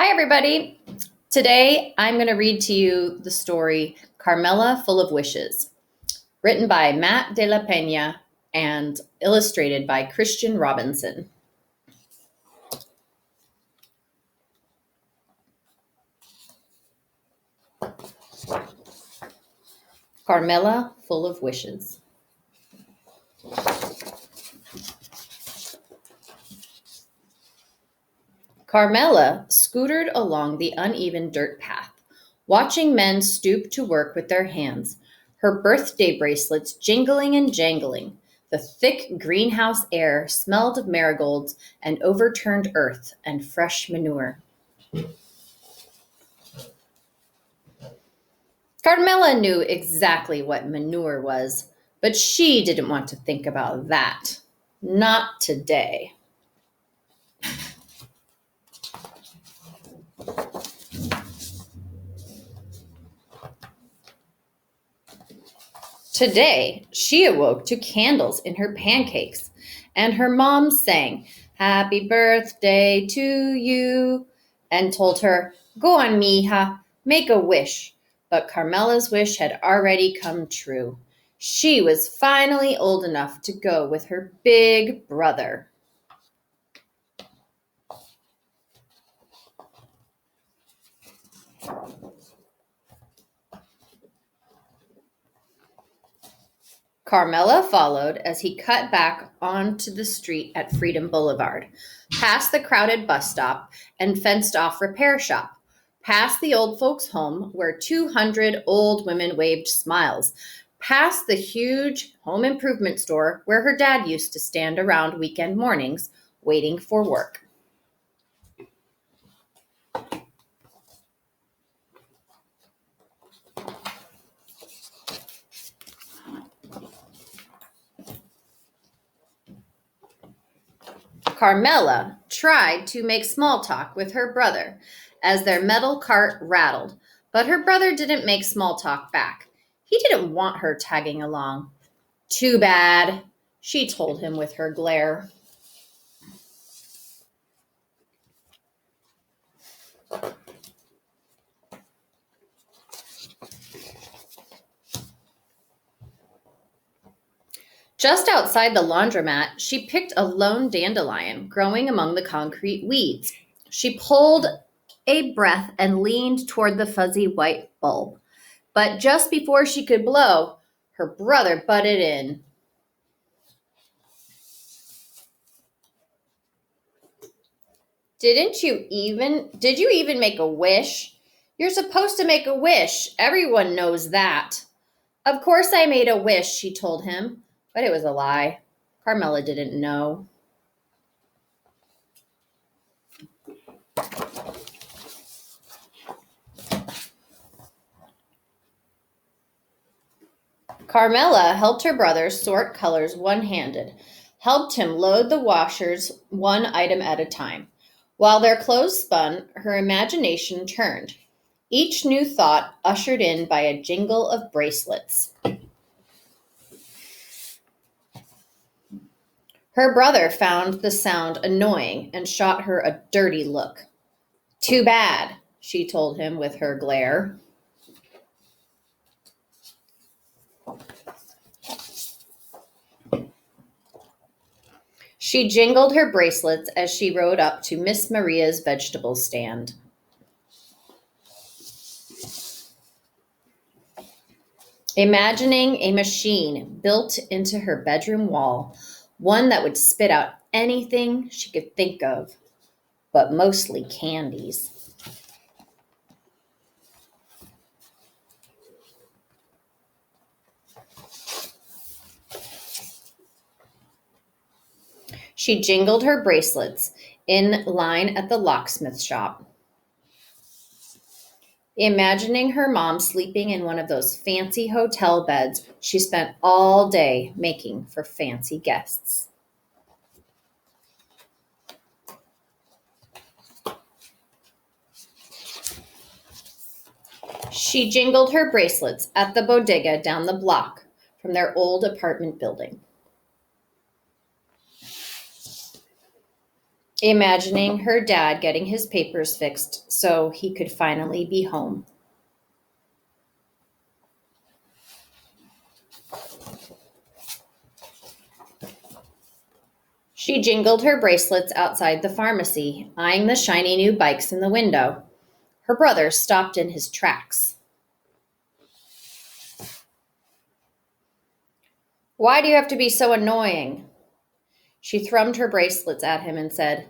Hi, everybody. Today, I'm going to read to you the story Carmela Full of Wishes, written by Matt de la Peña and illustrated by Christian Robinson. Carmela Full of Wishes. Carmela scootered along the uneven dirt path, watching men stoop to work with their hands, her birthday bracelets jingling and jangling. The thick greenhouse air smelled of marigolds and overturned earth and fresh manure. Carmela knew exactly what manure was, but she didn't want to think about that. Not today. Today, she awoke to candles in her pancakes, and her mom sang, "Happy birthday to you," and told her, "Go on, mija, make a wish." But Carmela's wish had already come true. She was finally old enough to go with her big brother. Carmela followed as he cut back onto the street at Freedom Boulevard, past the crowded bus stop and fenced off repair shop, past the old folks' home where 200 old women waved smiles, past the huge home improvement store where her dad used to stand around weekend mornings waiting for work. Carmela tried to make small talk with her brother as their metal cart rattled, but her brother didn't make small talk back. He didn't want her tagging along. "Too bad," she told him with her glare. Just outside the laundromat, she picked a lone dandelion growing among the concrete weeds. She pulled a breath and leaned toward the fuzzy white bulb. But just before she could blow, her brother butted in. Did you even make a wish? You're supposed to make a wish. Everyone knows that." "Of course I made a wish," she told him, but it was a lie. Carmela didn't know. Carmela helped her brother sort colors one-handed, helped him load the washers one item at a time. While their clothes spun, her imagination turned, each new thought ushered in by a jingle of bracelets. Her brother found the sound annoying and shot her a dirty look. "Too bad," she told him with her glare. She jingled her bracelets as she rode up to Miss Maria's vegetable stand. Imagining a machine built into her bedroom wall, one that would spit out anything she could think of, but mostly candies. She jingled her bracelets in line at the locksmith shop. Imagining her mom sleeping in one of those fancy hotel beds she spent all day making for fancy guests. She jingled her bracelets at the bodega down the block from their old apartment building. imagining her dad getting his papers fixed so he could finally be home. She jingled her bracelets outside the pharmacy, eyeing the shiny new bikes in the window. Her brother stopped in his tracks. "Why do you have to be so annoying?" She thrummed her bracelets at him and said,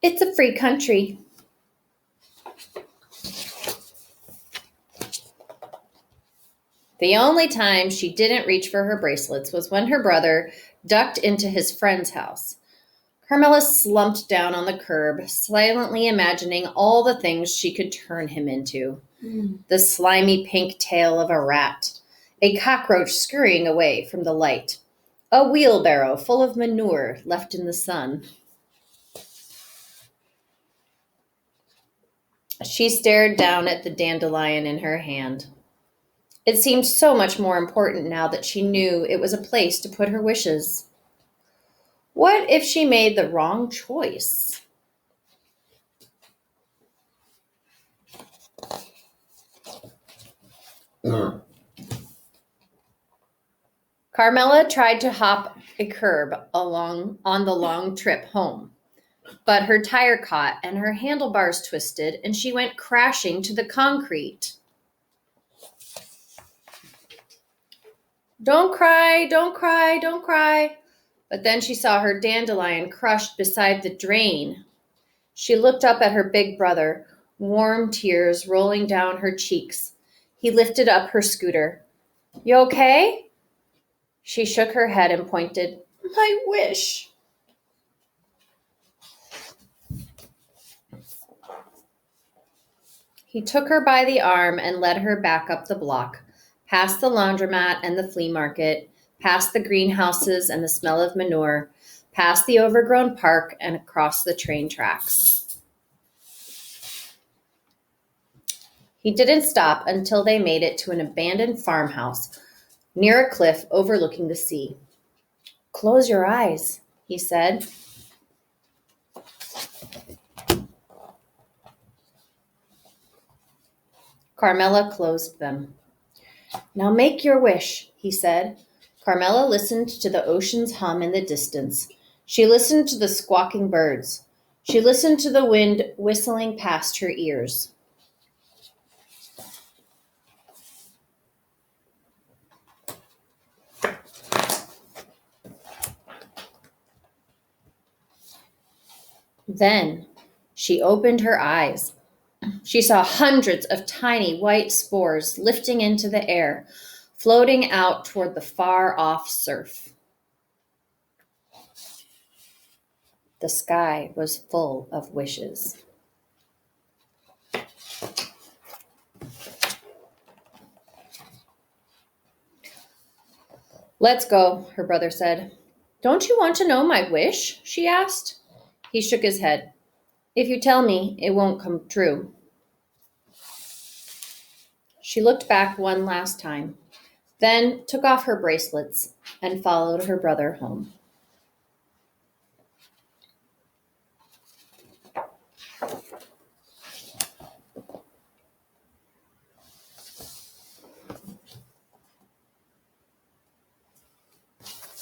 "It's a free country." The only time she didn't reach for her bracelets was when her brother ducked into his friend's house. Carmela slumped down on the curb, silently imagining all the things she could turn him into. The slimy pink tail of a rat, a cockroach scurrying away from the light, a wheelbarrow full of manure left in the sun. She stared down at the dandelion in her hand. It seemed so much more important now that she knew it was a place to put her wishes. What if she made the wrong choice? Carmela tried to hop a curb along on the long trip home, but her tire caught and her handlebars twisted and she went crashing to the concrete. "Don't cry, don't cry, don't cry." But then she saw her dandelion crushed beside the drain. She looked up at her big brother, warm tears rolling down her cheeks. He lifted up her scooter. "You okay?" She shook her head and pointed. "My wish." He took her by the arm and led her back up the block, past the laundromat and the flea market, past the greenhouses and the smell of manure, past the overgrown park and across the train tracks. He didn't stop until they made it to an abandoned farmhouse near a cliff overlooking the sea. "Close your eyes," he said. Carmela closed them. "Now make your wish," he said. Carmela listened to the ocean's hum in the distance. She listened to the squawking birds. She listened to the wind whistling past her ears. Then she opened her eyes. She saw hundreds of tiny white spores lifting into the air, floating out toward the far-off surf. The sky was full of wishes. "Let's go," her brother said. "Don't you want to know my wish?" she asked. He shook his head. "If you tell me, it won't come true." She looked back one last time, then took off her bracelets and followed her brother home.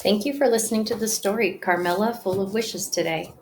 Thank you for listening to the story, Carmela, Full of Wishes, today.